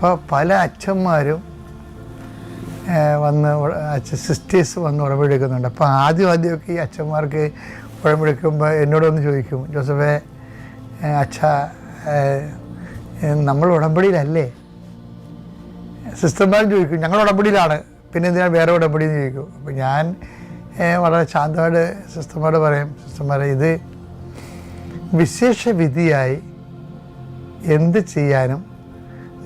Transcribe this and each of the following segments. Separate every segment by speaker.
Speaker 1: അപ്പോൾ പല അച്ഛന്മാരും വന്ന് സിസ്റ്റേഴ്സ് വന്ന് ഉടമ്പെടുക്കുന്നുണ്ട്. അപ്പോൾ ആദ്യമൊക്കെ ഈ അച്ഛന്മാർക്ക് ഉടമ്പെടുക്കുമ്പോൾ എന്നോടൊന്ന് ചോദിക്കും, ജോസഫേ അച്ഛാ നമ്മൾ ഉടമ്പടിയിലല്ലേ? സിസ്റ്റർമാരും ചോദിക്കും, ഞങ്ങൾ ഉടമ്പടിയിലാണ്, പിന്നെ എന്തിനാണ് വേറെ ഉടമ്പടി എന്ന് ചോദിക്കും. അപ്പോൾ ഞാൻ വളരെ ശാന്തമായിട്ട് സിസ്റ്റർമാരോട് പറയും, സിസ്റ്റർമാരെ ഇത് വിശേഷ വിധിയായി എന്ത് ചെയ്യാനും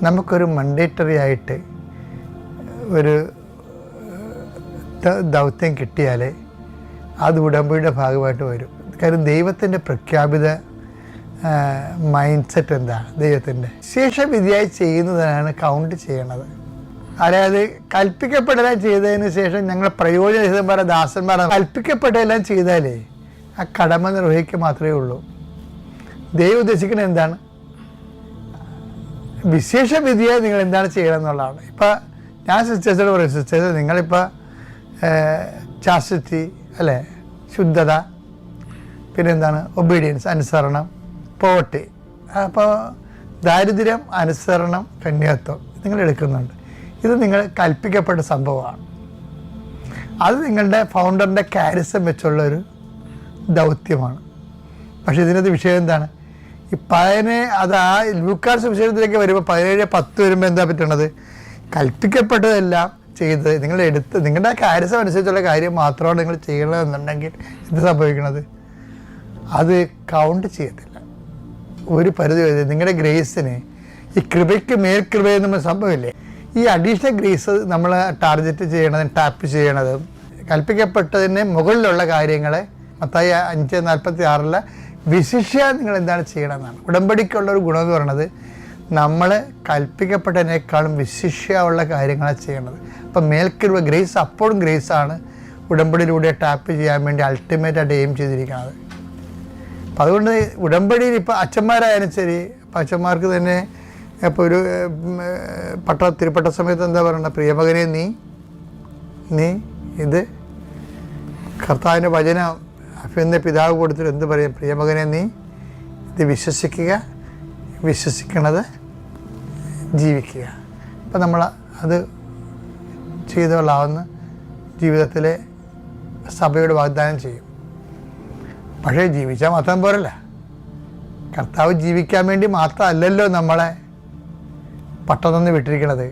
Speaker 1: നമുക്കൊരു മണ്ടേറ്ററി ആയിട്ട് ഒരു ദൗത്യം കിട്ടിയാൽ അത് ഉടമ്പടിയുടെ ഭാഗമായിട്ട് വരും. കാര്യം ദൈവത്തിൻ്റെ പ്രഖ്യാപിത മൈൻഡ് സെറ്റ് എന്താണ്? ദൈവത്തിൻ്റെ ശേഷവിധിയായി ചെയ്യുന്നതിനാണ് കൗണ്ട് ചെയ്യണത്. അതായത് കൽപ്പിക്കപ്പെട്ടതെല്ലാം ചെയ്തതിന് ശേഷം ഞങ്ങൾ പ്രയോജനരഹിതന്മാരെ ദാസന്മാരെ കൽപ്പിക്കപ്പെട്ടതെല്ലാം ചെയ്താലേ ആ കടമ നിർവഹിക്കുക മാത്രമേ ഉള്ളൂ. ദൈവം ഉദ്ദേശിക്കുന്നത് എന്താണ്? വിശേഷ വിധിയായി നിങ്ങൾ എന്താണ് ചെയ്യണം എന്നുള്ളതാണ്. ഇപ്പം ഞാൻ സിസ്റ്റേഴ്സോട് പറയും, സിസ്റ്റേഴ്സ് നിങ്ങളിപ്പോൾ ചാസ്റ്റിറ്റി അല്ലേ, ശുദ്ധത, പിന്നെന്താണ് ഒബീഡിയൻസ്, അനുസരണം, പോവർട്ടി, അപ്പോൾ ദാരിദ്ര്യം, അനുസരണം, കന്യാത്വം നിങ്ങൾ എടുക്കുന്നുണ്ട്. ഇത് നിങ്ങൾ കൽപ്പിക്കപ്പെട്ട സംഭവമാണ്. അത് നിങ്ങളുടെ ഫൗണ്ടറിൻ്റെ കാരിസം വെച്ചുള്ളൊരു ദൗത്യമാണ്. പക്ഷേ ഇതിനകത്ത് വിഷയം എന്താണ്? ഈ 17 അത് ആ ലൂക്കായുടെ സുവിശേഷത്തിലേക്ക് വരുമ്പോൾ 17:10 വരുമ്പോൾ എന്താ പറ്റണത്? കൽപ്പിക്കപ്പെട്ടതെല്ലാം ചെയ്ത് നിങ്ങളുടെ കാരിസം അനുസരിച്ചുള്ള കാര്യം മാത്രമാണ് നിങ്ങൾ ചെയ്യണമെന്നുണ്ടെങ്കിൽ എന്ത് സംഭവിക്കണത്? അത് കൗണ്ട് ചെയ്യത്തില്ല. ഒരു പരിധി വരെ നിങ്ങളുടെ ഗ്രേസിന് ഈ കൃപയ്ക്ക് മേൽകൃപയെന്ന് സംഭവമില്ലേ, ഈ അഡീഷണൽ ഗ്രേസ് നമ്മൾ ടാർഗറ്റ് ചെയ്യണതും ടാപ്പ് ചെയ്യണതും കൽപ്പിക്കപ്പെട്ടതിന് മുകളിലുള്ള കാര്യങ്ങളെ മത്തായി 5:46 വിശിഷ്യ നിങ്ങൾ എന്താണ് ചെയ്യണമെന്നാണ്. ഉടമ്പടിക്കുള്ളൊരു ഗുണമെന്ന് പറയുന്നത് നമ്മൾ കൽപ്പിക്കപ്പെട്ടതിനേക്കാളും വിശിഷ്യുള്ള കാര്യങ്ങളാണ് ചെയ്യണത്. അപ്പം മേൽക്കൃപ ഗ്രേസ് അപ്പോഴും ഗ്രേസാണ് ഉടമ്പടിയിലൂടെ ടാപ്പ് ചെയ്യാൻ വേണ്ടി അൾട്ടിമേറ്റായിട്ട് എയിം ചെയ്തിരിക്കുന്നത്. അപ്പം അതുകൊണ്ട് ഉടമ്പടിയിൽ ഇപ്പോൾ അച്ഛന്മാരായാലും ശരി, അപ്പം അച്ഛന്മാർക്ക് തന്നെ ഇപ്പോൾ ഒരു തിരുപ്പട്ട സമയത്ത് എന്താ പറയുന്നത്? പ്രിയമകനെ നീ ഇത് കർത്താവിൻ്റെ വചനം അഭിനന്ദ പിതാവ് കൊടുത്തിട്ട് എന്ത് പറയും? പ്രിയമകനെ നീ ഇത് വിശ്വസിക്കണത് ജീവിക്കുക. അപ്പം നമ്മൾ അത് ചെയ്തുകൊള്ളാവുന്ന ജീവിതത്തിലെ സഭയോട് വാഗ്ദാനം ചെയ്യും. പക്ഷേ ജീവിച്ചാൽ മാത്രം പോരല്ല, കർത്താവ് ജീവിക്കാൻ വേണ്ടി മാത്രമല്ലല്ലോ നമ്മളെ പട്ടം തന്ന് വിട്ടിരിക്കണത്.